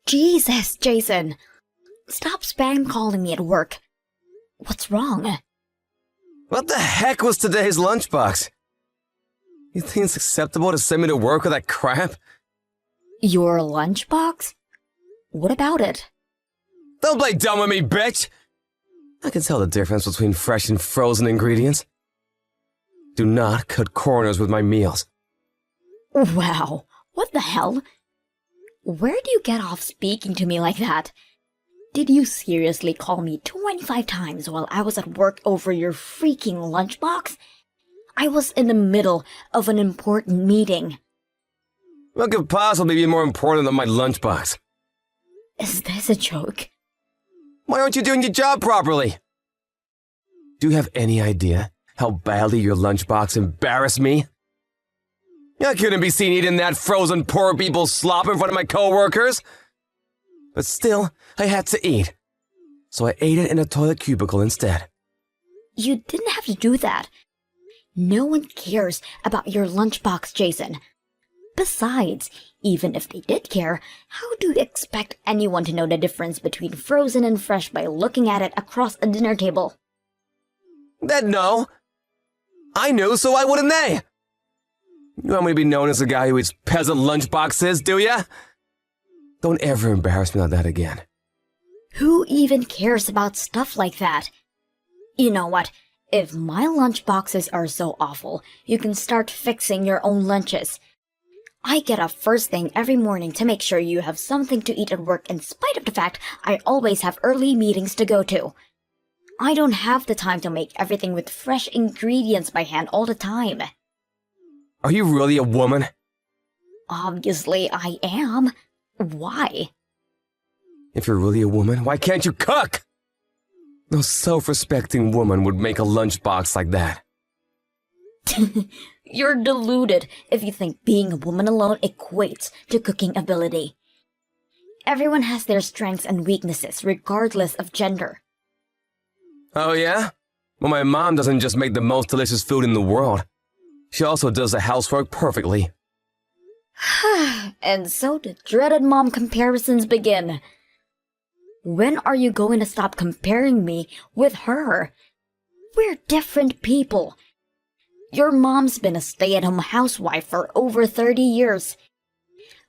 Jesus, Jason. Stop spam calling me at work. What's wrong? What the heck was today's lunchbox? You think it's acceptable to send me to work with that crap? Your lunchbox? What about it? Don't play dumb with me, bitch! I can tell the difference between fresh and frozen ingredients. Do not cut corners with my meals. Wow, what the hell? Where do you get off speaking to me like that? Did you seriously call me 25 times while I was at work over your freaking lunchbox? I was in the middle of an important meeting. What could possibly be more important than my lunchbox? Is this a joke? Why aren't you doing your job properly? Do you have any idea how badly your lunchbox embarrassed me? I couldn't be seen eating that frozen poor people's slop in front of my coworkers. But still, I had to eat. So I ate it in a toilet cubicle instead. You didn't have to do that. No one cares about your lunchbox, Jason. Besides, even if they did care, how do you expect anyone to know the difference between frozen and fresh by looking at it across a dinner table? No. I knew, so why wouldn't they? You want me to be known as the guy who eats peasant lunchboxes, do ya? Don't ever embarrass me like that again. Who even cares about stuff like that? You know what? If my lunchboxes are so awful, you can start fixing your own lunches. I get up first thing every morning to make sure you have something to eat at work in spite of the fact I always have early meetings to go to. I don't have the time to make everything with fresh ingredients by hand all the time. Are you really a woman? Obviously I am. Why? If you're really a woman, why can't you cook? No self-respecting woman would make a lunchbox like that. You're deluded if you think being a woman alone equates to cooking ability. Everyone has their strengths and weaknesses regardless of gender. Oh yeah? Well, my mom doesn't just make the most delicious food in the world. She also does the housework perfectly. And so the dreaded mom comparisons begin. When are you going to stop comparing me with her? We're different people. Your mom's been a stay-at-home housewife for over 30 years.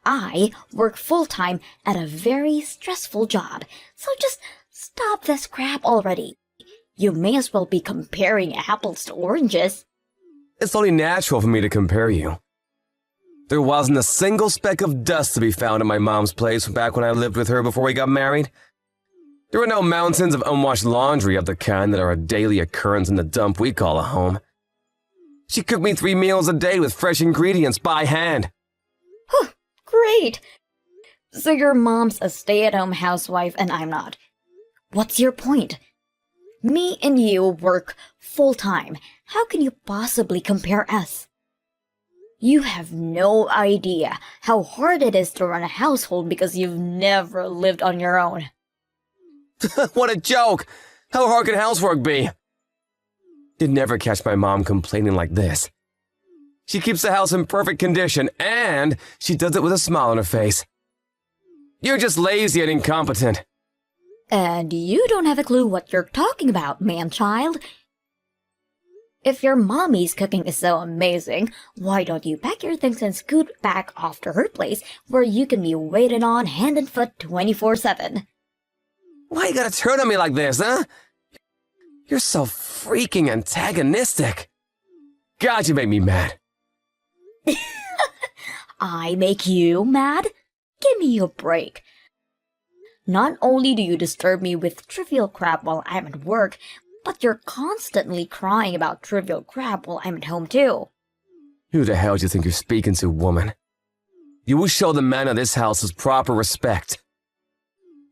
I work full-time at a very stressful job, so just stop this crap already. You may as well be comparing apples to oranges. It's only natural for me to compare you. There wasn't a single speck of dust to be found in my mom's place back when I lived with her before we got married. There were no mountains of unwashed laundry of the kind that are a daily occurrence in the dump we call a home. She cooked me 3 meals a day with fresh ingredients by hand. Great! So your mom's a stay-at-home housewife and I'm not. What's your point? Me and you work full-time. How can you possibly compare us? You have no idea how hard it is to run a household because you've never lived on your own. What a joke! How hard can housework be? You'd never catch my mom complaining like this. She keeps the house in perfect condition, and she does it with a smile on her face. You're just lazy and incompetent. And you don't have a clue what you're talking about, man-child. If your mommy's cooking is so amazing, why don't you pack your things and scoot back off to her place where you can be waited on hand and foot 24/7? Why you gotta turn on me like this, huh? You're so freaking antagonistic. God, you make me mad. I make you mad? Give me a break. Not only do you disturb me with trivial crap while I'm at work, but you're constantly crying about trivial crap while I'm at home too. Who the hell do you think you're speaking to, woman? You will show the man of this house his proper respect.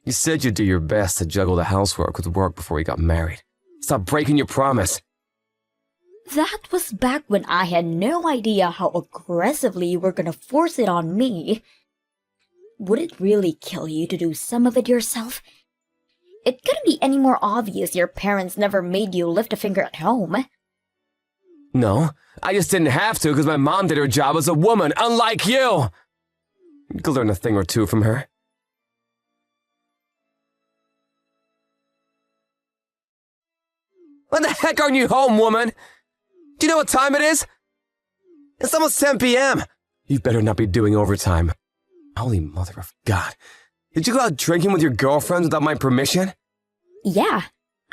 You said you'd do your best to juggle the housework with work before you got married. Stop breaking your promise. That was back when I had no idea how aggressively you were gonna force it on me. Would it really kill you to do some of it yourself? It couldn't be any more obvious your parents never made you lift a finger at home. No, I just didn't have to because my mom did her job as a woman, unlike you. You could learn a thing or two from her. When the heck aren't you home, woman? Do you know what time it is? It's almost 10 p.m. You better not be doing overtime. Holy mother of God. Did you go out drinking with your girlfriends without my permission? Yeah.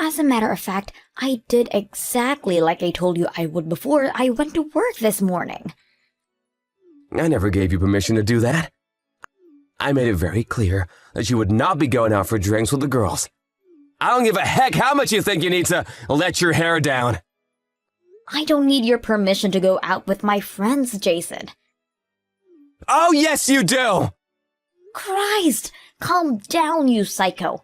As a matter of fact, I did exactly like I told you I would before I went to work this morning. I never gave you permission to do that. I made it very clear that you would not be going out for drinks with the girls. I don't give a heck how much you think you need to let your hair down. I don't need your permission to go out with my friends, Jason. Oh, yes, you do! Christ! Calm down, you psycho.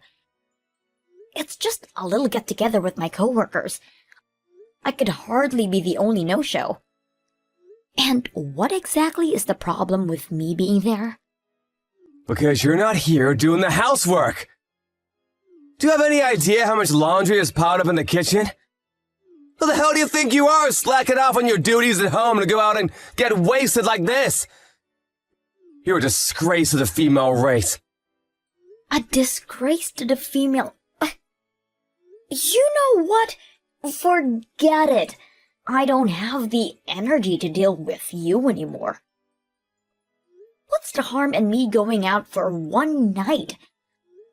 It's just a little get-together with my coworkers. I could hardly be the only no-show. And what exactly is the problem with me being there? Because you're not here doing the housework. Do you have any idea how much laundry is piled up in the kitchen? Who the hell do you think you are, slacking off on your duties at home to go out and get wasted like this? You're a disgrace to the female race. A disgrace to the female... You know what? Forget it. I don't have the energy to deal with you anymore. What's the harm in me going out for one night?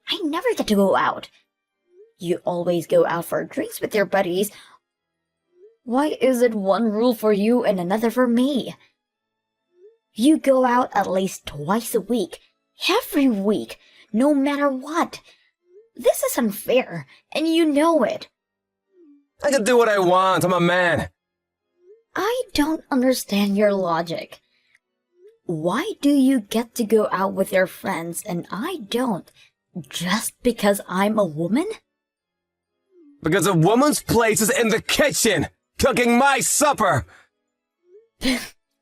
I never get to go out. You always go out for drinks with your buddies. Why is it one rule for you and another for me? You go out at least twice a week, every week, no matter what. This is unfair, and you know it. I can do what I want. I'm a man. I don't understand your logic. Why do you get to go out with your friends and I don't? Just because I'm a woman? Because a woman's place is in the kitchen, cooking my supper.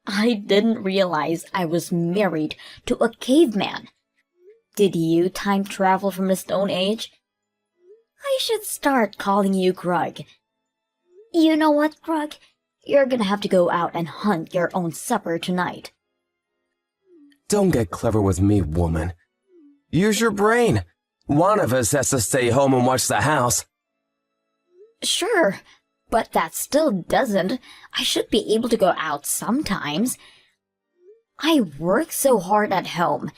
I didn't realize I was married to a caveman. Did you time travel from the Stone Age? I should start calling you Grug. You know what, Grug? You're gonna have to go out and hunt your own supper tonight. Don't get clever with me, woman. Use your brain. One of us has to stay home and watch the house. Sure, but that still doesn't. I should be able to go out sometimes. I work so hard at home.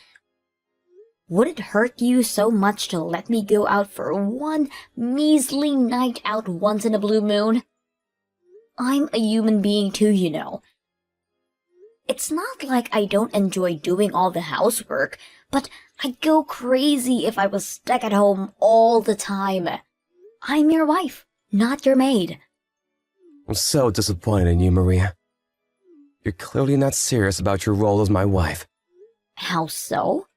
Would it hurt you so much to let me go out for one measly night out once in a blue moon? I'm a human being too, you know. It's not like I don't enjoy doing all the housework, but I'd go crazy if I was stuck at home all the time. I'm your wife, not your maid. I'm so disappointed in you, Maria. You're clearly not serious about your role as my wife. How so?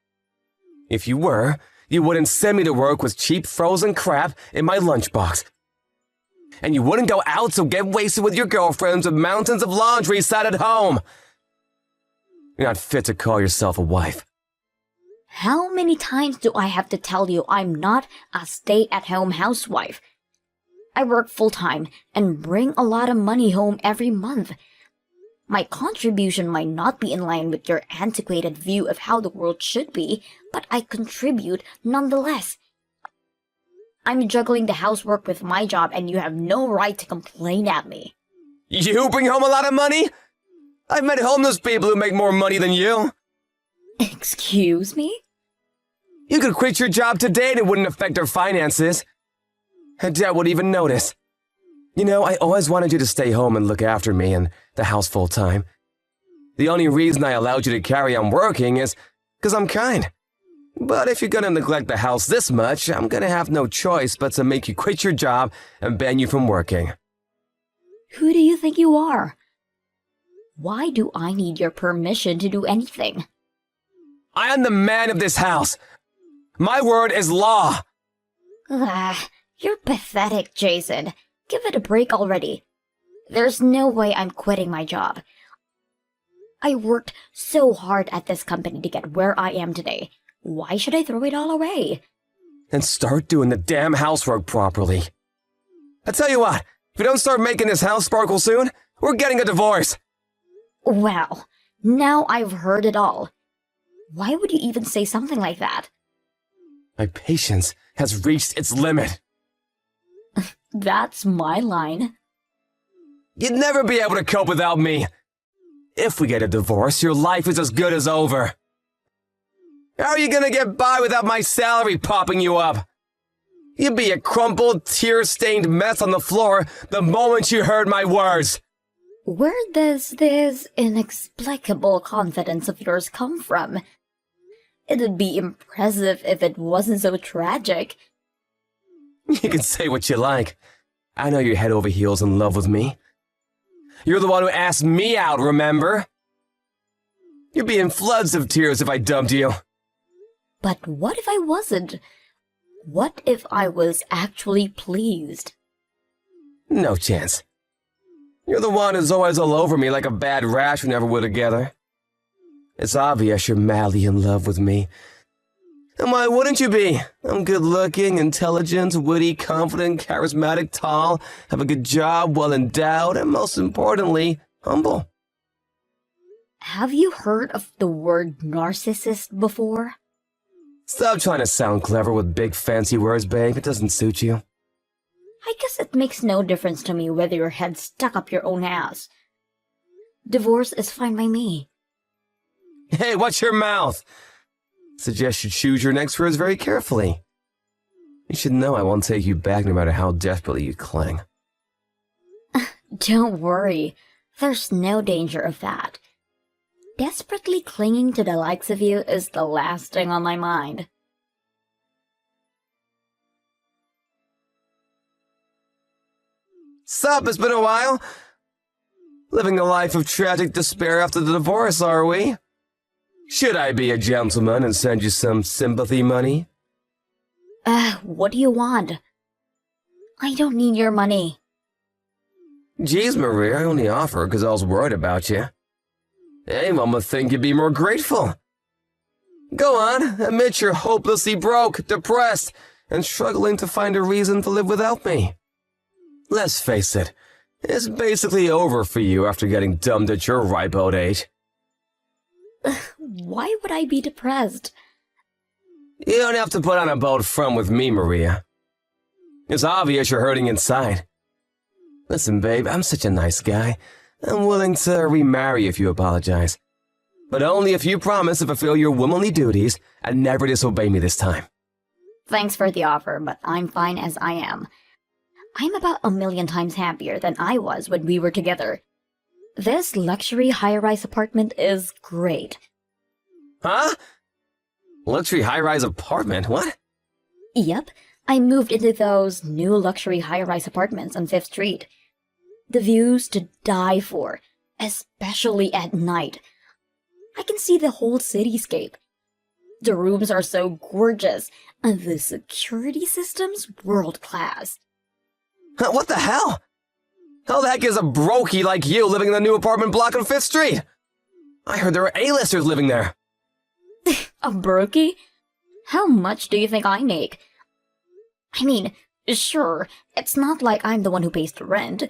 If you were, you wouldn't send me to work with cheap frozen crap in my lunchbox. And you wouldn't go out to get wasted with your girlfriends with mountains of laundry sat at home. You're not fit to call yourself a wife. How many times do I have to tell you I'm not a stay-at-home housewife? I work full-time and bring a lot of money home every month. My contribution might not be in line with your antiquated view of how the world should be, but I contribute nonetheless. I'm juggling the housework with my job and you have no right to complain at me. You bring home a lot of money? I've met homeless people who make more money than you. Excuse me? You could quit your job today and it wouldn't affect our finances. And Dad would even notice. You know, I always wanted you to stay home and look after me and the house full time. The only reason I allowed you to carry on working is because I'm kind. But if you're gonna neglect the house this much, I'm gonna have no choice but to make you quit your job and ban you from working. Who do you think you are? Why do I need your permission to do anything? I am the man of this house. My word is law. You're pathetic, Jason. Give it a break already. There's no way I'm quitting my job. I worked so hard at this company to get where I am today. Why should I throw it all away? And start doing the damn housework properly. I tell you what, if we don't start making this house sparkle soon, we're getting a divorce. Well, now I've heard it all. Why would you even say something like that? My patience has reached its limit. That's my line. You'd never be able to cope without me. If we get a divorce, your life is as good as over. How are you gonna get by without my salary popping you up? You'd be a crumpled, tear-stained mess on the floor the moment you heard my words. Where does this inexplicable confidence of yours come from? It'd be impressive if it wasn't so tragic. You can say what you like. I know you're head over heels in love with me. You're the one who asked me out, remember? You'd be in floods of tears if I dumped you. But what if I wasn't? What if I was actually pleased? No chance. You're the one who's always all over me like a bad rash whenever we're together. It's obvious you're madly in love with me. And why wouldn't you be? I'm good-looking, intelligent, witty, confident, charismatic, tall, have a good job, well-endowed, and most importantly, humble. Have you heard of the word narcissist before? Stop trying to sound clever with big fancy words, babe. It doesn't suit you. I guess it makes no difference to me whether your head's stuck up your own ass. Divorce is fine by me. Hey, watch your mouth! Suggest you choose your next words very carefully. You should know I won't take you back no matter how desperately you cling. Don't worry, there's no danger of that. Desperately clinging to the likes of you is the last thing on my mind. Sup, it's been a while. Living a life of tragic despair after the divorce, are we? Should I be a gentleman and send you some sympathy money? What do you want? I don't need your money. Geez, Maria, I only offer because I was worried about you. Anyone would think you'd be more grateful. Go on, admit you're hopelessly broke, depressed, and struggling to find a reason to live without me. Let's face it, it's basically over for you after getting dumped at your ripe old age. Why would I be depressed? You don't have to put on a bold front with me, Maria. It's obvious you're hurting inside. Listen, babe, I'm such a nice guy. I'm willing to remarry if you apologize. But only if you promise to fulfill your womanly duties and never disobey me this time. Thanks for the offer, but I'm fine as I am. I'm about 1,000,000 times happier than I was when we were together. This luxury high-rise apartment is great. Huh? Luxury high-rise apartment? What? Yep, I moved into those new luxury high-rise apartments on 5th Street. The view's to die for, especially at night. I can see the whole cityscape. The rooms are so gorgeous, and the security system's world-class. What the hell? How the heck is a brokey like you living in the new apartment block on 5th Street? I heard there were A-listers living there. A brokey? How much do you think I make? I mean, sure, it's not like I'm the one who pays the rent.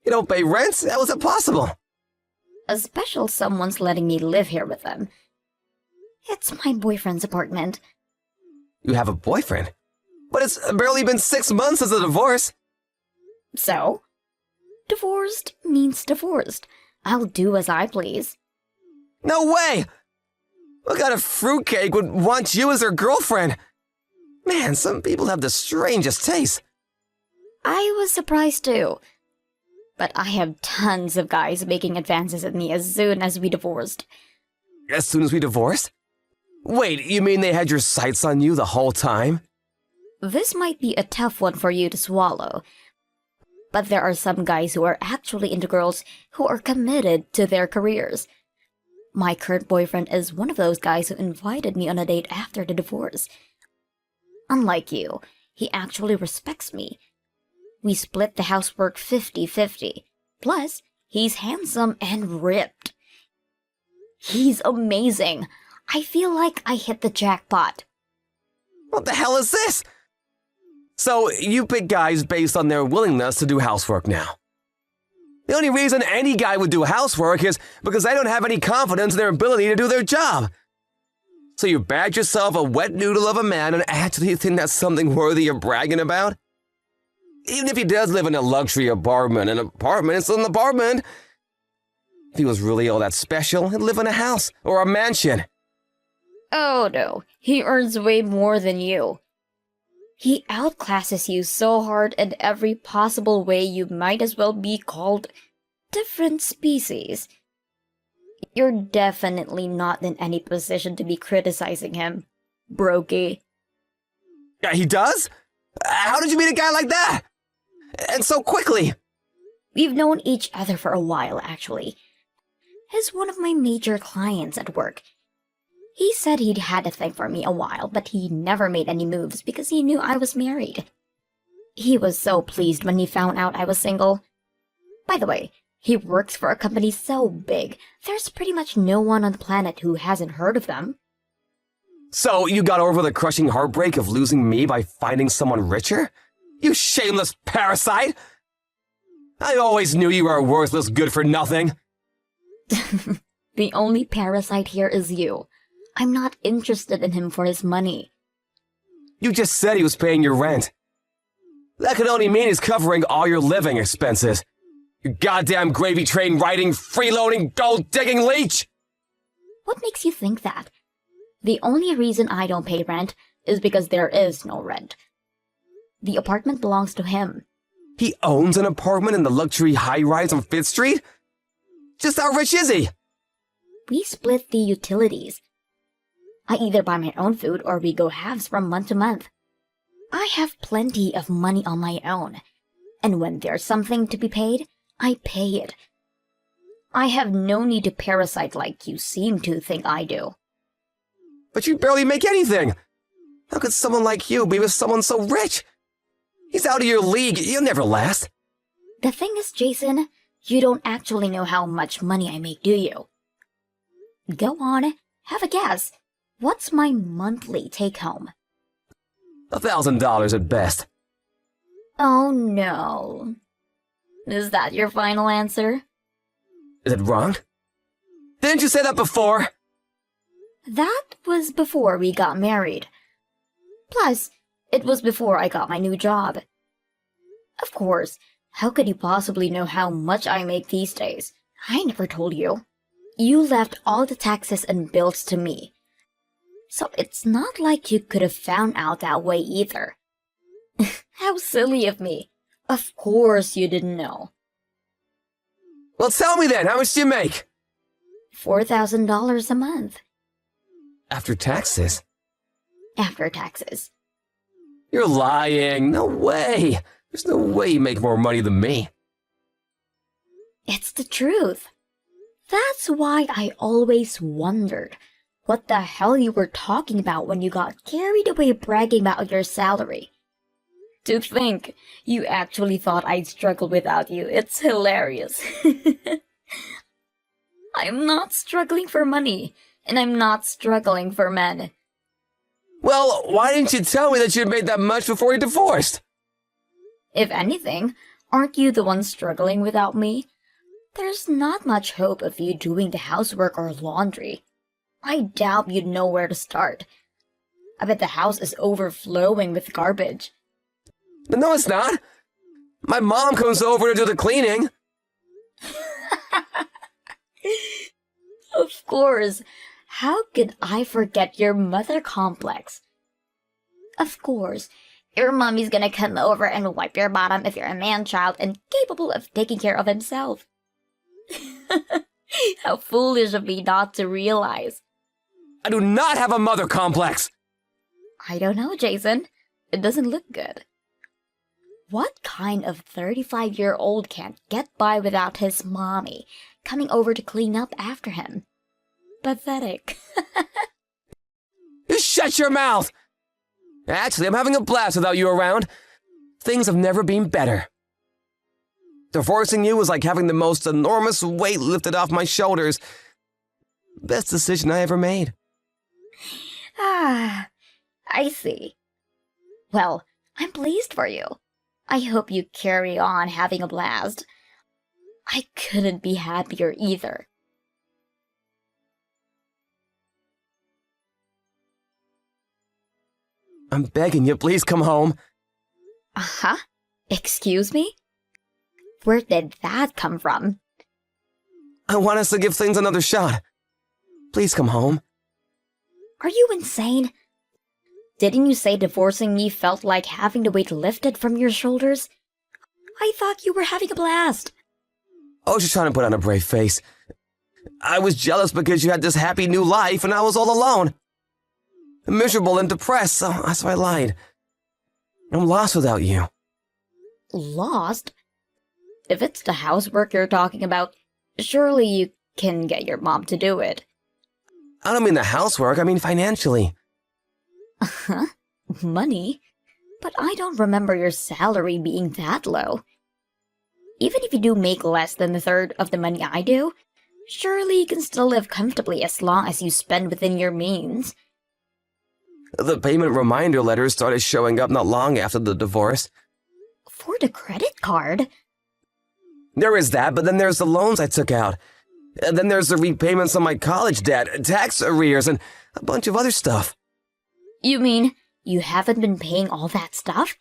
You don't pay rent? How is it possible? A special someone's letting me live here with them. It's my boyfriend's apartment. You have a boyfriend? But it's barely been 6 months since the divorce. So? Divorced means divorced. I'll do as I please. No way! What kind of fruitcake would want you as their girlfriend? Man, some people have the strangest taste. I was surprised too. But I have tons of guys making advances at me as soon as we divorced. As soon as we divorced? Wait, you mean they had your sights on you the whole time? This might be a tough one for you to swallow. But there are some guys who are actually into girls who are committed to their careers. My current boyfriend is one of those guys who invited me on a date after the divorce. Unlike you, he actually respects me. We split the housework 50-50. Plus, he's handsome and ripped. He's amazing. I feel like I hit the jackpot. What the hell is this? So, you pick guys based on their willingness to do housework now. The only reason any guy would do housework is because they don't have any confidence in their ability to do their job. So you bag yourself a wet noodle of a man and actually think that's something worthy of bragging about? Even if he does live in a luxury apartment, an apartment is still an apartment. If he was really all that special, he'd live in a house or a mansion. Oh no, he earns way more than you. He outclasses you so hard in every possible way you might as well be called different species. You're definitely not in any position to be criticizing him, Brokey. Yeah, he does? How did you meet a guy like that? And so quickly? We've known each other for a while, actually. He's one of my major clients at work. He said he'd had a thing for me a while, but he never made any moves because he knew I was married. He was so pleased when he found out I was single. By the way, he works for a company so big, there's pretty much no one on the planet who hasn't heard of them. So you got over the crushing heartbreak of losing me by finding someone richer? You shameless parasite! I always knew you were a worthless good-for-nothing. The only parasite here is you. I'm not interested in him for his money. You just said he was paying your rent. That could only mean he's covering all your living expenses. You goddamn gravy train riding, freeloading, gold-digging leech! What makes you think that? The only reason I don't pay rent is because there is no rent. The apartment belongs to him. He owns an apartment in the luxury high-rise on 5th Street? Just how rich is he? We split the utilities. I either buy my own food or we go halves from month to month. I have plenty of money on my own, and when there's something to be paid, I pay it. I have no need to parasite like you seem to think I do. But you barely make anything. How could someone like you be with someone so rich? He's out of your league. You'll never last. The thing is, Jason, you don't actually know how much money I make, do you? Go on, have a guess. What's my monthly take-home? $1,000 at best. Oh no. Is that your final answer? Is it wrong? Didn't you say that before? That was before we got married. Plus, it was before I got my new job. Of course, how could you possibly know how much I make these days? I never told you. You left all the taxes and bills to me. So it's not like you could have found out that way either. How silly of me. Of course you didn't know. Well, tell me then, how much do you make? $4,000 a month. After taxes? After taxes. You're lying. No way. There's no way you make more money than me. It's the truth. That's why I always wondered what the hell you were talking about when you got carried away bragging about your salary. To think you actually thought I'd struggle without you, it's hilarious. I'm not struggling for money, and I'm not struggling for men. Well, why didn't you tell me that you'd made that much before you divorced? If anything, aren't you the one struggling without me? There's not much hope of you doing the housework or laundry. I doubt you'd know where to start. I bet the house is overflowing with garbage. No, it's not. My mom comes over to do the cleaning. Of course. How could I forget your mother complex? Of course. Your mommy's gonna come over and wipe your bottom if you're a man-child and capable of taking care of himself. How foolish of me not to realize. I do not have a mother complex. I don't know, Jason. It doesn't look good. What kind of 35-year-old can't get by without his mommy coming over to clean up after him? Pathetic. You shut your mouth! Actually, I'm having a blast without you around. Things have never been better. Divorcing you was like having the most enormous weight lifted off my shoulders. Best decision I ever made. Ah, I see. Well, I'm pleased for you. I hope you carry on having a blast. I couldn't be happier either. I'm begging you, please come home. Uh-huh. Excuse me? Where did that come from? I want us to give things another shot. Please come home. Are you insane? Didn't you say divorcing me felt like having the weight lifted from your shoulders? I thought you were having a blast. I was just trying to put on a brave face. I was jealous because you had this happy new life and I was all alone. Miserable and depressed, so I lied. I'm lost without you. Lost? If it's the housework you're talking about, surely you can get your mom to do it. I don't mean the housework, I mean financially. Huh? Money? But I don't remember your salary being that low. Even if you do make less than a third of the money I do, surely you can still live comfortably as long as you spend within your means. The payment reminder letters started showing up not long after the divorce. For the credit card? There is that, but then there's the loans I took out. And then there's the repayments on my college debt, tax arrears, and a bunch of other stuff. You mean you haven't been paying all that stuff?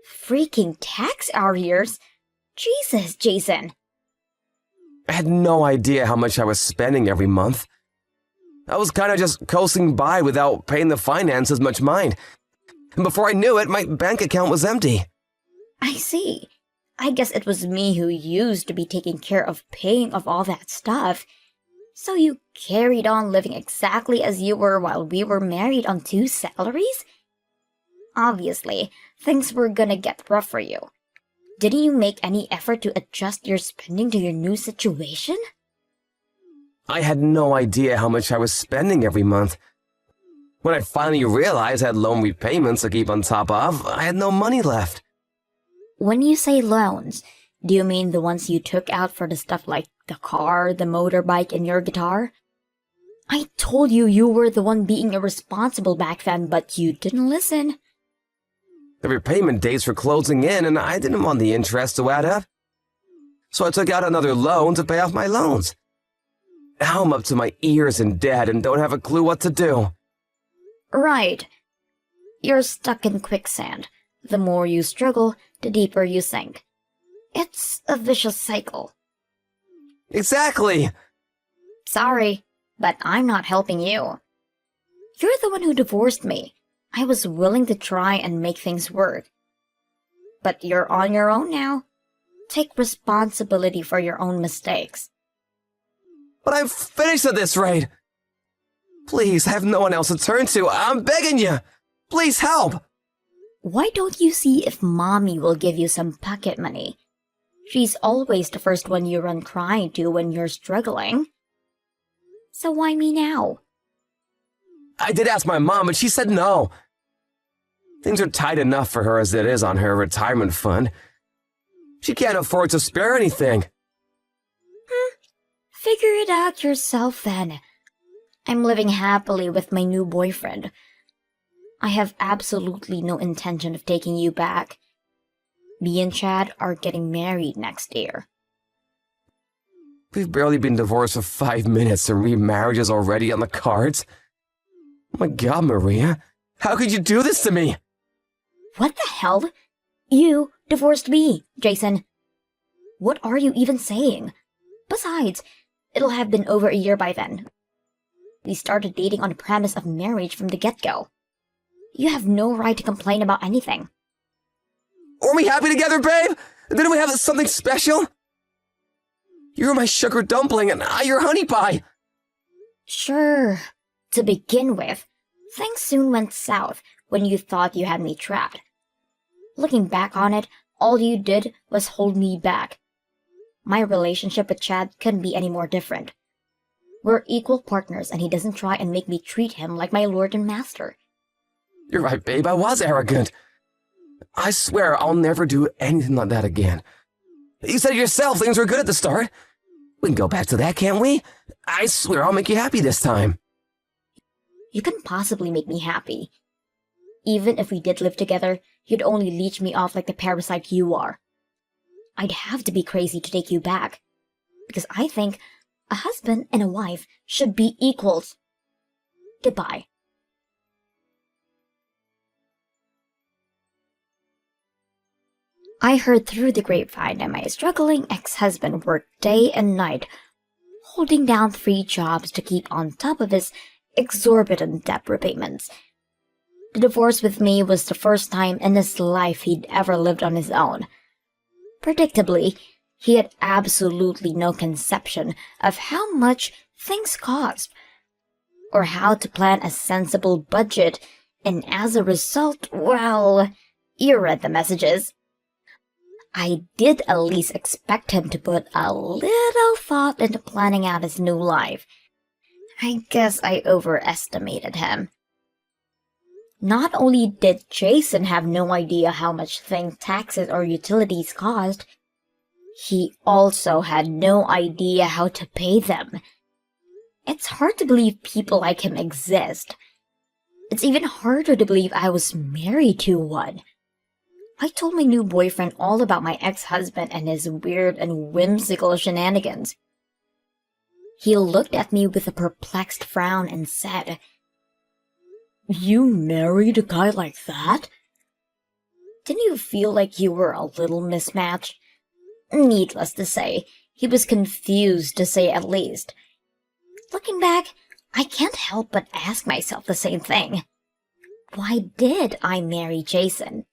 Freaking tax arrears? Jesus, Jason. I had no idea how much I was spending every month. I was kind of just coasting by without paying the finances much mind. And before I knew it, my bank account was empty. I see. I guess it was me who used to be taking care of paying off all that stuff. So you carried on living exactly as you were while we were married on 2 salaries? Obviously, things were gonna get rough for you. Didn't you make any effort to adjust your spending to your new situation? I had no idea how much I was spending every month. When I finally realized I had loan repayments to keep on top of, I had no money left. When you say loans, do you mean the ones you took out for the stuff like the car, the motorbike, and your guitar? I told you you were the one being irresponsible back then, but you didn't listen. The repayment dates were closing in and I didn't want the interest to add up. So I took out another loan to pay off my loans. Now I'm up to my ears in debt and don't have a clue what to do. Right. You're stuck in quicksand. The more you struggle, the deeper you sink. It's a vicious cycle. Exactly! Sorry, but I'm not helping you. You're the one who divorced me. I was willing to try and make things work. But you're on your own now. Take responsibility for your own mistakes. But I'm finished at this rate! Please, I have no one else to turn to. I'm begging you! Please help! Why don't you see if Mommy will give you some pocket money? She's always the first one you run crying to when you're struggling. So why me now? I did ask my mom, but she said no. Things are tight enough for her as it is on her retirement fund. She can't afford to spare anything. Figure it out yourself then. I'm living happily with my new boyfriend. I have absolutely no intention of taking you back. Me and Chad are getting married next year. We've barely been divorced for 5 minutes and remarriage is already on the cards. Oh my God, Maria. How could you do this to me? What the hell? You divorced me, Jason. What are you even saying? Besides, it'll have been over a year by then. We started dating on the premise of marriage from the get-go. You have no right to complain about anything. Weren't we happy together, babe? Didn't we have something special? You're my sugar dumpling and I your honey pie. Sure. To begin with, things soon went south when you thought you had me trapped. Looking back on it, all you did was hold me back. My relationship with Chad couldn't be any more different. We're equal partners and he doesn't try and make me treat him like my lord and master. You're right, babe. I was arrogant. I swear I'll never do anything like that again. You said yourself things were good at the start. We can go back to that, can't we? I swear I'll make you happy this time. You couldn't possibly make me happy. Even if we did live together, you'd only leech me off like the parasite you are. I'd have to be crazy to take you back. Because I think a husband and a wife should be equals. Goodbye. I heard through the grapevine that my struggling ex-husband worked day and night, holding down 3 jobs to keep on top of his exorbitant debt repayments. The divorce with me was the first time in his life he'd ever lived on his own. Predictably, he had absolutely no conception of how much things cost, or how to plan a sensible budget, and as a result, well, you read the messages. I did at least expect him to put a little thought into planning out his new life. I guess I overestimated him. Not only did Jason have no idea how much things, taxes, or utilities cost, he also had no idea how to pay them. It's hard to believe people like him exist. It's even harder to believe I was married to one. I told my new boyfriend all about my ex-husband and his weird and whimsical shenanigans. He looked at me with a perplexed frown and said, "You married a guy like that? Didn't you feel like you were a little mismatched?" Needless to say, he was confused, to say at least. Looking back, I can't help but ask myself the same thing. Why did I marry Jason?